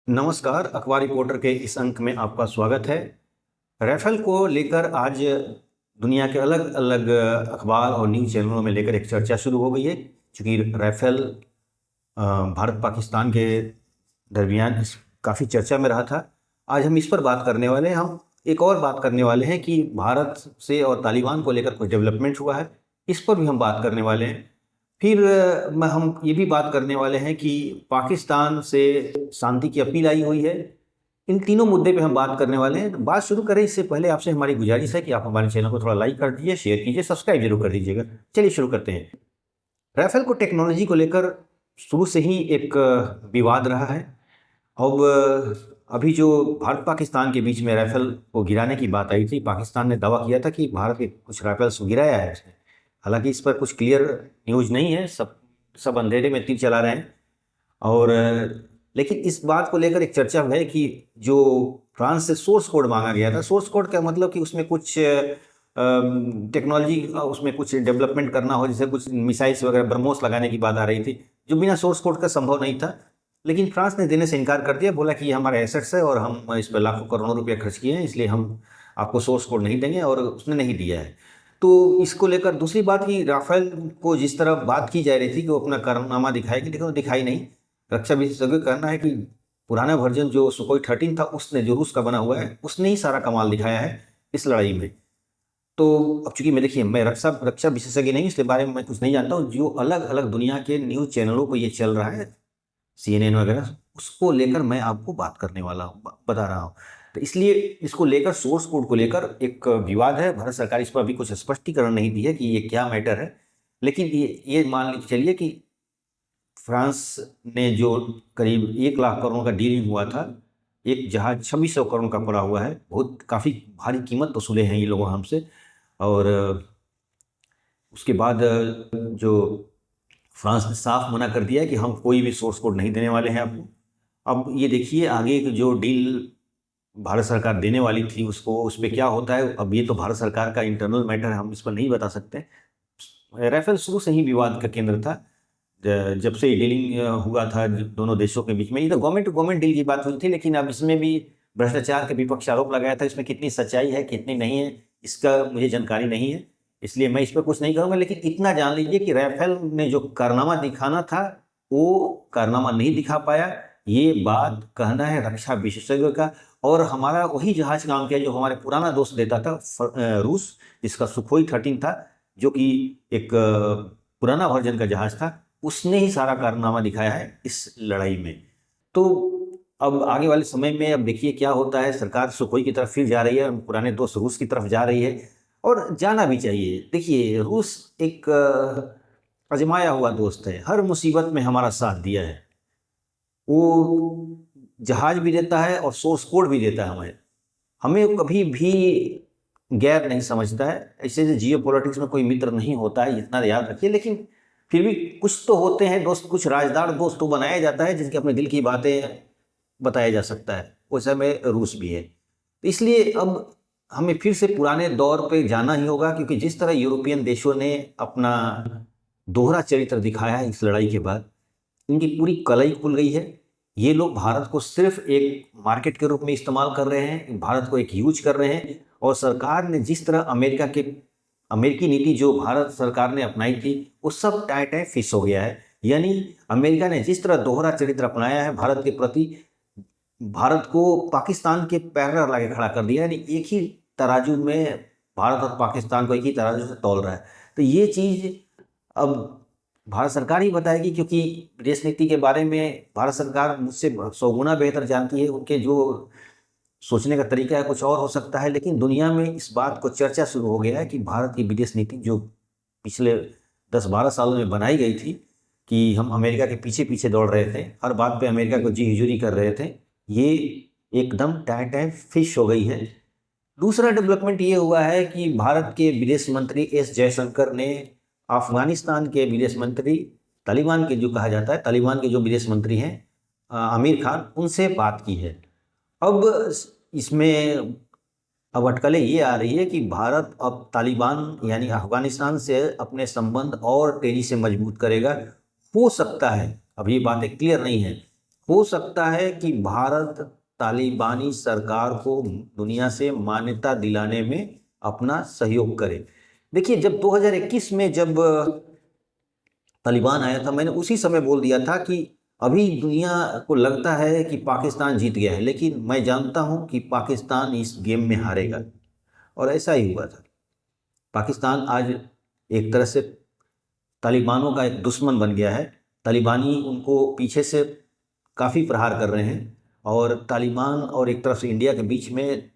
नमस्कार, अखबार रिपोर्टर के इस अंक में आपका स्वागत है। राफेल को लेकर आज दुनिया के अलग अलग अखबार और न्यूज़ चैनलों में लेकर एक चर्चा शुरू हो गई है। चूँकि राफेल भारत पाकिस्तान के दरमियान काफ़ी चर्चा में रहा था। आज हम इस पर बात करने वाले हैं। हम एक और बात करने वाले हैं कि भारत से और तालिबान को लेकर कुछ डेवलपमेंट हुआ है, इस पर भी हम बात करने वाले हैं। फिर हम ये भी बात करने वाले हैं कि पाकिस्तान से शांति की अपील आई हुई है। इन तीनों मुद्दे पे हम बात करने वाले हैं। बात शुरू करें इससे पहले आपसे हमारी गुजारिश है कि आप हमारे चैनल को थोड़ा लाइक कर दीजिए, शेयर कीजिए, सब्सक्राइब जरूर कर दीजिएगा। चलिए शुरू करते हैं। राफेल को टेक्नोलॉजी को लेकर शुरू से ही एक विवाद रहा है। अब अभी जो भारत पाकिस्तान के बीच में राफेल को गिराने की बात आई थी, पाकिस्तान ने दावा किया था कि भारत के कुछ राफेल्स को गिराया है उसने। हालांकि इस पर कुछ क्लियर न्यूज़ नहीं है, सब अंधेरे में तीर चला रहे हैं। और लेकिन इस बात को लेकर एक चर्चा है कि जो फ्रांस से सोर्स कोड मांगा गया था, सोर्स कोड का मतलब कि उसमें कुछ टेक्नोलॉजी, उसमें कुछ डेवलपमेंट करना हो, जैसे कुछ मिसाइल्स वगैरह ब्रह्मोस लगाने की बात आ रही थी, जो बिना सोर्स कोड का संभव नहीं था। लेकिन फ्रांस ने देने से इनकार कर दिया, बोला कि ये हमारे एसेट्स है और हम इस पर लाखों करोड़ों रुपये खर्च किए हैं, इसलिए हम आपको सोर्स कोड नहीं देंगे, और उसने नहीं दिया है। तो इसको लेकर दूसरी बात कि राफेल को जिस तरह बात की जा रही थी कि वो अपना कारनामा दिखाएगी, लेकिन वो दिखाई नहीं। रक्षा विशेषज्ञों का कहना है कि पुराना वर्जन जो सुखोई 13 था, उसने, जो रूस का बना हुआ है, उसने ही सारा कमाल दिखाया है इस लड़ाई में। तो अब चूंकि मैं रक्षा विशेषज्ञ नहीं, इसके बारे में मैं कुछ नहीं जानता हूँ। जो अलग अलग दुनिया के न्यूज़ चैनलों पर ये चल रहा है, CNN वगैरह, उसको लेकर मैं आपको बात करने वाला हूँ, बता रहा हूँ। तो इसलिए इसको लेकर, सोर्स कोड को लेकर एक विवाद है। भारत सरकार इस पर अभी कुछ स्पष्टीकरण नहीं दी है कि ये क्या मैटर है। लेकिन ये मान लीजिए चलिए कि फ्रांस ने जो करीब 1 लाख करोड़ का डीलिंग हुआ था, एक जहाज 2600 करोड़ का पड़ा हुआ है। बहुत काफ़ी भारी कीमत वसूले हैं ये लोगों हमसे। और उसके बाद जो फ्रांस ने साफ मना कर दिया कि हम कोई भी सोर्स कोड नहीं देने वाले हैं आपको। अब ये देखिए आगे जो डील भारत सरकार देने वाली थी, उसको, उस पर क्या होता है। अब ये तो भारत सरकार का इंटरनल मैटर है, हम इस पर नहीं बता सकते। राफेल शुरू से ही विवाद का केंद्र था। जब से डीलिंग हुआ था दोनों देशों के बीच में, ये तो गवर्नमेंट टू गवर्नमेंट डील की बात हुई थी, लेकिन अब इसमें भी भ्रष्टाचार के विपक्ष आरोप लगाया था। इसमें कितनी सच्चाई है, कितनी नहीं है, इसका मुझे जानकारी नहीं है, इसलिए मैं इस पर कुछ नहीं करूँगा। लेकिन इतना जान लीजिए कि राफेल ने जो कारनामा दिखाना था, वो कारनामा नहीं दिखा पाया। ये बात कहना है रक्षा विशेषज्ञों का। और हमारा वही जहाज काम किया जो हमारे पुराना दोस्त देता था, रूस, जिसका सुखोई 13 था, जो कि एक पुराना वर्जन का जहाज था, उसने ही सारा कारनामा दिखाया है इस लड़ाई में। तो अब आगे वाले समय में अब देखिए क्या होता है। सरकार सुखोई की तरफ फिर जा रही है, पुराने दोस्त रूस की तरफ जा रही है, और जाना भी चाहिए। देखिए रूस एक आजमाया हुआ दोस्त है, हर मुसीबत में हमारा साथ दिया है। वो जहाज भी देता है और सोर्स कोड भी देता है हमें। हमें कभी भी गैर नहीं समझता है। ऐसे जियो पॉलिटिक्स में कोई मित्र नहीं होता है, इतना याद रखिए। लेकिन फिर भी कुछ तो होते हैं दोस्त, कुछ राजदार दोस्त तो बनाया जाता है जिनके अपने दिल की बातें बताया जा सकता है। वैसे में रूस भी है। तो इसलिए अब हमें फिर से पुराने दौर पे जाना ही होगा, क्योंकि जिस तरह यूरोपियन देशों ने अपना दोहरा चरित्र दिखाया है इस लड़ाई के बाद, इनकी पूरी कलई खुल गई है। ये लोग भारत को सिर्फ एक मार्केट के रूप में इस्तेमाल कर रहे हैं, भारत को एक यूज कर रहे हैं। और सरकार ने जिस तरह अमेरिकी नीति जो भारत सरकार ने अपनाई थी, वो सब टाइट फिश हो गया है। यानी अमेरिका ने जिस तरह दोहरा चरित्र अपनाया है भारत के प्रति, भारत को पाकिस्तान के पैरेलल लाके खड़ा कर दिया। यानी एक ही तराजू में भारत और पाकिस्तान को एक ही तराजू से तौल रहा है। तो ये चीज़ अब भारत सरकार ही बताएगी, क्योंकि विदेश नीति के बारे में भारत सरकार मुझसे 100 गुना बेहतर जानती है। उनके जो सोचने का तरीका है कुछ और हो सकता है, लेकिन दुनिया में इस बात को चर्चा शुरू हो गया है कि भारत की विदेश नीति जो पिछले 10-12 सालों में बनाई गई थी, कि हम अमेरिका के पीछे पीछे दौड़ रहे थे, हर बात पे अमेरिका को जी हुजूरी कर रहे थे, ये एकदम टाइट फिश हो गई है। दूसरा डेवलपमेंट ये हुआ है कि भारत के विदेश मंत्री एस जयशंकर ने अफगानिस्तान के विदेश मंत्री, तालिबान के जो कहा जाता है, तालिबान के जो विदेश मंत्री हैं आमिर खान, उनसे बात की है। अब इसमें अब अटकलें ये आ रही है कि भारत अब तालिबान यानी अफगानिस्तान से अपने संबंध और तेजी से मजबूत करेगा। हो सकता है, अब ये बातें क्लियर नहीं है, हो सकता है कि भारत तालिबानी सरकार को दुनिया से मान्यता दिलाने में अपना सहयोग करे। देखिए, जब 2021 में जब तालिबान आया था, मैंने उसी समय बोल दिया था कि अभी दुनिया को लगता है कि पाकिस्तान जीत गया है, लेकिन मैं जानता हूं कि पाकिस्तान इस गेम में हारेगा, और ऐसा ही हुआ था। पाकिस्तान आज एक तरह से तालिबानों का एक दुश्मन बन गया है। तालिबानी उनको पीछे से काफ़ी प्रहार कर रहे हैं, और तालिबान और एक तरफ से इंडिया के बीच में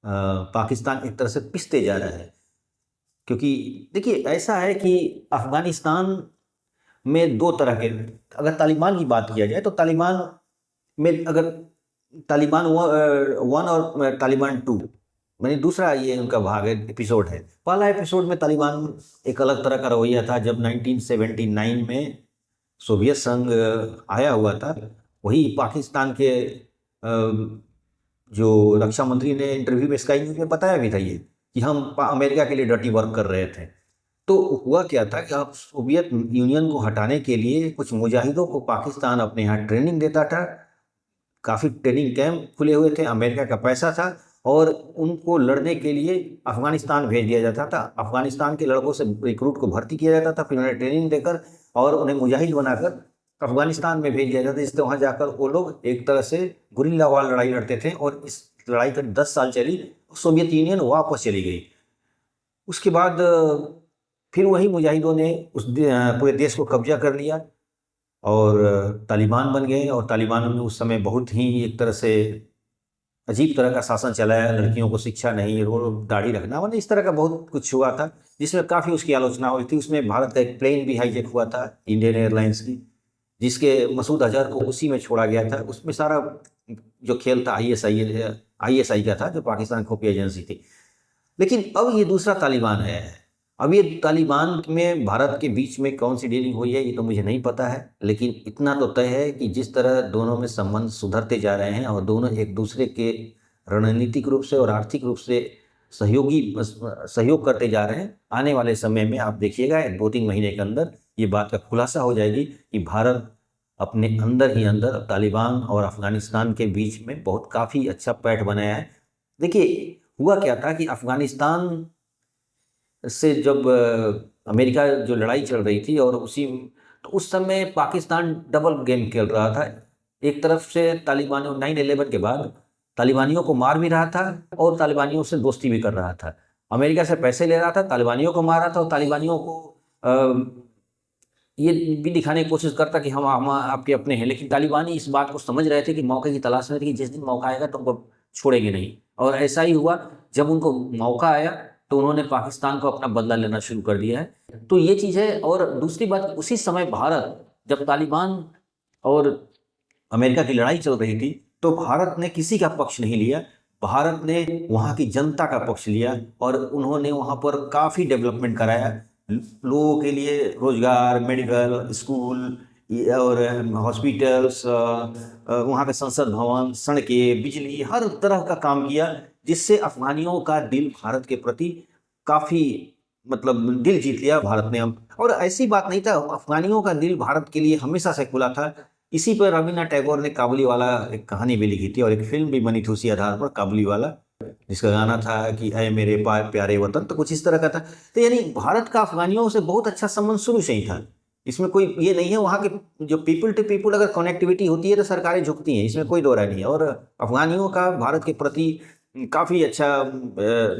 पाकिस्तान एक तरह से पिसते जा रहा है। क्योंकि देखिए, ऐसा है कि अफगानिस्तान में दो तरह के, अगर तालिबान की बात किया जाए तो तालिबान में अगर तालिबान वन और तालिबान टू, मैंने दूसरा ये उनका भाग है, एपिसोड है। पहला एपिसोड में तालिबान एक अलग तरह का रवैया था। जब 1979 में सोवियत संघ आया हुआ था, वही पाकिस्तान के जो रक्षा मंत्री ने इंटरव्यू में स्काई न्यूज़ में बताया भी था ये, कि हम अमेरिका के लिए डर्टी वर्क कर रहे थे। तो हुआ क्या था कि अब सोवियत यूनियन को हटाने के लिए कुछ मुजाहिदों को पाकिस्तान अपने यहाँ ट्रेनिंग देता था। काफ़ी ट्रेनिंग कैंप खुले हुए थे, अमेरिका का पैसा था, और उनको लड़ने के लिए अफगानिस्तान भेज दिया जाता था। अफगानिस्तान के लड़कों से रिक्रूट को भर्ती किया जाता था, फिर उन्हें ट्रेनिंग देकर और उन्हें मुजाहिद बनाकर अफगानिस्तान में भेज दिया जाता था, जिससे वहाँ जाकर वो लोग एक तरह से गुरिल्ला वार लड़ाई लड़ते थे। और इस लड़ाई करीब 10 साल चली, सोवियत यूनियन वापस चली गई। उसके बाद फिर वही मुजाहिदों ने पूरे देश को कब्जा कर लिया और तालिबान बन गए। और तालिबान ने उस समय बहुत ही एक तरह से अजीब तरह का शासन चलाया। लड़कियों को शिक्षा नहीं, रोज दाढ़ी रखना, मतलब इस तरह का बहुत कुछ हुआ था, जिसमें काफ़ी उसकी आलोचना हुई थी। उसमें भारत का एक प्लेन भी हाईजैक हुआ था, इंडियन एयरलाइंस की, जिसके मसूद अजहर को उसी में छोड़ा गया था। उसमें सारा जो खेल था आईएसआई का था, जो पाकिस्तान खुफिया एजेंसी थी। लेकिन अब ये दूसरा तालिबान है। अब ये तालिबान में भारत के बीच में कौन सी डीलिंग हुई है, ये तो मुझे नहीं पता है, लेकिन इतना तो तय है कि जिस तरह दोनों में संबंध सुधरते जा रहे हैं और दोनों एक दूसरे के रणनीतिक रूप से और आर्थिक रूप से सहयोग करते जा रहे हैं, आने वाले समय में आप देखिएगा 2-3 महीने के अंदर ये बात का खुलासा हो जाएगी कि भारत अपने अंदर ही अंदर तालिबान और अफगानिस्तान के बीच में बहुत काफ़ी अच्छा पैठ बनाया है। देखिए, हुआ क्या था कि अफगानिस्तान से जब अमेरिका जो लड़ाई चल रही थी, और तो उस समय पाकिस्तान डबल गेम खेल रहा था। एक तरफ से तालिबानियों 9/11 के बाद तालिबानियों को मार भी रहा था और तालिबानियों से दोस्ती भी कर रहा था। अमेरिका से पैसे ले रहा था, तालिबानियों को मार रहा था, और तालिबानियों को ये भी दिखाने की कोशिश करता कि हम आपके अपने हैं। लेकिन तालिबानी इस बात को समझ रहे थे कि मौके की तलाश में थे, कि जिस दिन मौका आएगा तो उनको छोड़ेंगे नहीं। और ऐसा ही हुआ, जब उनको मौका आया तो उन्होंने पाकिस्तान को अपना बदला लेना शुरू कर दिया है। तो ये चीज़ है। और दूसरी बात, उसी समय भारत, जब तालिबान और अमेरिका की लड़ाई चल रही थी, तो भारत ने किसी का पक्ष नहीं लिया। भारत ने वहाँ की जनता का पक्ष लिया, और उन्होंने वहाँ पर काफ़ी डेवलपमेंट कराया। लोगों के लिए रोजगार, मेडिकल, स्कूल और हॉस्पिटल्स, वहाँ के संसद भवन, सड़कें, बिजली, हर तरह का काम किया, जिससे अफगानियों का दिल भारत के प्रति काफ़ी, मतलब दिल जीत लिया भारत ने। और ऐसी बात नहीं था, अफगानियों का दिल भारत के लिए हमेशा से खुला था। इसी पर रवींद्रनाथ टैगोर ने काबुली वाला एक कहानी भी लिखी थी, और एक फिल्म भी बनी थी उसी आधार पर, काबुली वाला, जिसका गाना था कि ऐ मेरे प्यारे वतन, तो कुछ इस तरह का था। तो यानी भारत का अफगानियों से बहुत अच्छा संबंध शुरू से ही था। इसमें कोई ये नहीं है, वहाँ के जो पीपल टू पीपल अगर कनेक्टिविटी होती है तो सरकारें झुकती हैं, इसमें कोई दो राय नहीं है। और अफगानियों का भारत के प्रति काफ़ी अच्छा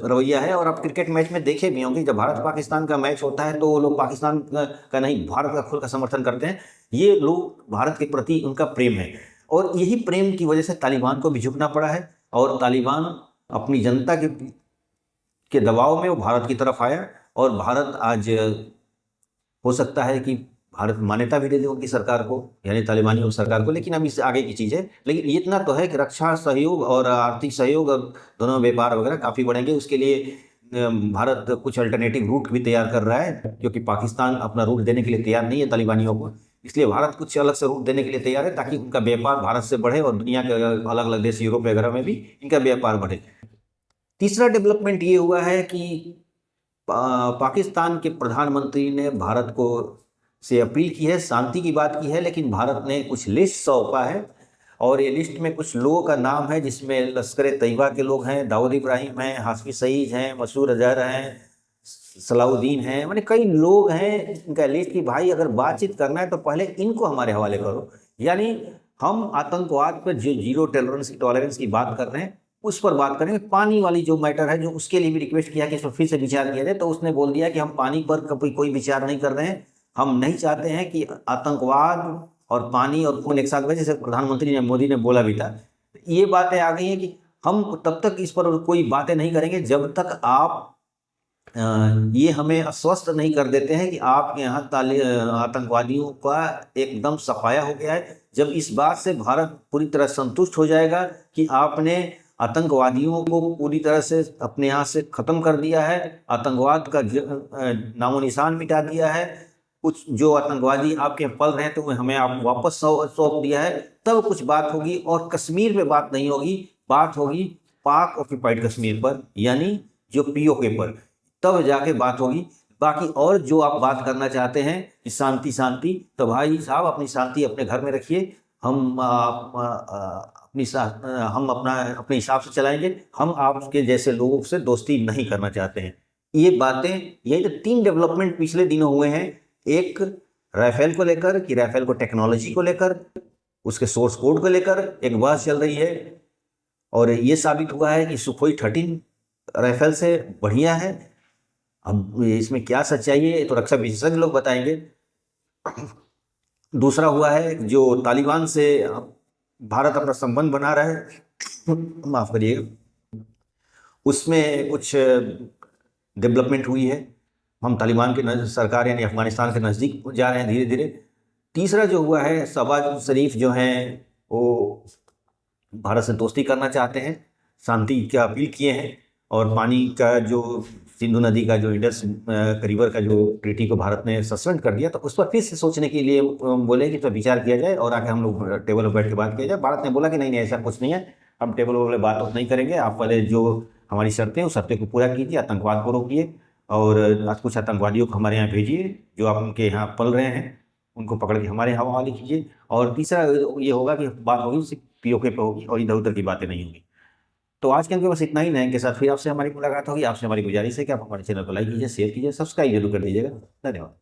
रवैया है। और आप क्रिकेट मैच में देखे भी होंगे, जब भारत पाकिस्तान का मैच होता है तो वो लोग पाकिस्तान का नहीं, भारत का खुद का समर्थन करते हैं। ये लोग, भारत के प्रति उनका प्रेम है, और यही प्रेम की वजह से तालिबान को भी झुकना पड़ा है। और तालिबान अपनी जनता के दबाव में वो भारत की तरफ आया, और भारत आज हो सकता है कि भारत मान्यता भी दे दे उनकी सरकार को, यानी तालिबानियों की सरकार को। लेकिन अब इससे आगे की चीज़ है। लेकिन इतना तो है कि रक्षा सहयोग और आर्थिक सहयोग और दोनों व्यापार वगैरह काफ़ी बढ़ेंगे। उसके लिए भारत कुछ अल्टरनेटिव रूट भी तैयार कर रहा है, क्योंकि पाकिस्तान अपना रूट देने के लिए तैयार नहीं है तालिबानियों को। इसलिए भारत कुछ अलग से रूट देने के लिए तैयार है, ताकि उनका व्यापार भारत से बढ़े और दुनिया के अलग अलग देश, यूरोप वगैरह में भी इनका व्यापार बढ़े। तीसरा डेवलपमेंट ये हुआ है कि पाकिस्तान के प्रधानमंत्री ने भारत को से अपील की है, शांति की बात की है, लेकिन भारत ने कुछ लिस्ट सौंपा है और ये लिस्ट में कुछ लोगों का नाम है जिसमें लश्कर तैयबा के लोग हैं, दाऊद इब्राहिम हैं, हाफिज सईद हैं, मसूद अजहर हैं, सलाउद्दीन हैं, माने कई लोग हैं इनका लिस्ट की भाई अगर बातचीत करना है तो पहले इनको हमारे हवाले करो। यानी हम आतंकवाद पर जो जीरो टॉलरेंस की बात कर रहे हैं उस पर बात करेंगे। पानी वाली जो मैटर है जो उसके लिए भी रिक्वेस्ट किया कि इस पर फिर से विचार किया जाए, तो उसने बोल दिया कि हम पानी पर कभी कोई विचार नहीं कर रहे हैं, हम नहीं चाहते हैं कि आतंकवाद और पानी और खून एक साथ बहे, जैसे प्रधानमंत्री मोदी ने बोला भी था। ये बातें आ गई हैं कि हम तब तक इस पर कोई बातें नहीं करेंगे जब तक आप ये हमें आश्वस्त नहीं कर देते हैं कि आपके यहाँ आतंकवादियों का एकदम सफाया हो गया है। जब इस बात से भारत पूरी तरह संतुष्ट हो जाएगा कि आपने आतंकवादियों को पूरी तरह से अपने यहाँ से ख़त्म कर दिया है, आतंकवाद का नामो निशान मिटा दिया है, कुछ जो आतंकवादी आपके पल रहे थे वो हमें आप वापस सौंप दिया है, तब कुछ बात होगी। और कश्मीर पे बात नहीं होगी, बात होगी पाक ऑक्यूपाइड कश्मीर पर, यानी जो पीओके पर, तब जाके बात होगी। बाकी और जो आप बात करना चाहते हैं कि शांति शांति, तो भाई साहब अपनी शांति अपने घर में रखिए। हम अपने हिसाब से चलाएंगे। हम आपके जैसे लोगों से दोस्ती नहीं करना चाहते हैं। ये बातें, यही तो 3 डेवलपमेंट पिछले दिनों हुए हैं। एक राफेल को लेकर कि राफेल को टेक्नोलॉजी को लेकर, उसके सोर्स कोड को लेकर एक बात चल रही है, और ये साबित हुआ है कि सुखोई 13 राफेल से बढ़िया है। अब इसमें क्या सच्चाई है तो रक्षा विशेषज्ञ लोग बताएंगे। दूसरा हुआ है जो तालिबान से भारत अपना संबंध बना रहा है, माफ़ करिएगा, उसमें कुछ डेवलपमेंट हुई है। हम तालिबान के सरकार यानी अफगानिस्तान के नज़दीक जा रहे हैं धीरे धीरे। तीसरा जो हुआ है, शहबाज शरीफ जो हैं वो भारत से दोस्ती करना चाहते हैं, शांति की अपील किए हैं, और पानी का जो सिंधु नदी का जो इंडस रिवर का जो ट्रीटी को भारत ने सस्पेंड कर दिया, तो उस पर फिर से सोचने के लिए बोले कि तो विचार किया जाए और आके हम लोग टेबल पर बैठ के बात किया जाए। भारत ने बोला कि नहीं नहीं ऐसा कुछ नहीं है, हम टेबल पर बात नहीं करेंगे, आप पहले जो हमारी शर्तें हैं उस शर्तें को पूरा कीजिए, आतंकवाद को रोकिए और कुछ आतंकवादियों को हमारे यहाँ भेजिए जो आप उनके यहाँ पल रहे हैं, उनको पकड़ के हमारे यहाँ हवाले कीजिए। और तीसरा ये होगा कि बात होगी सिर्फ पीओके पे होगी और इधर उधर की बातें नहीं होगी। तो आज के अंक बस इतना ही। नए के साथ फिर आपसे हमारी मुलाकात होगी। आपसे हमारी गुजारिश है कि आप हमारे चैनल को लाइक कीजिए, शेयर कीजिए, सब्सक्राइब जरूर कर दीजिएगा। धन्यवाद।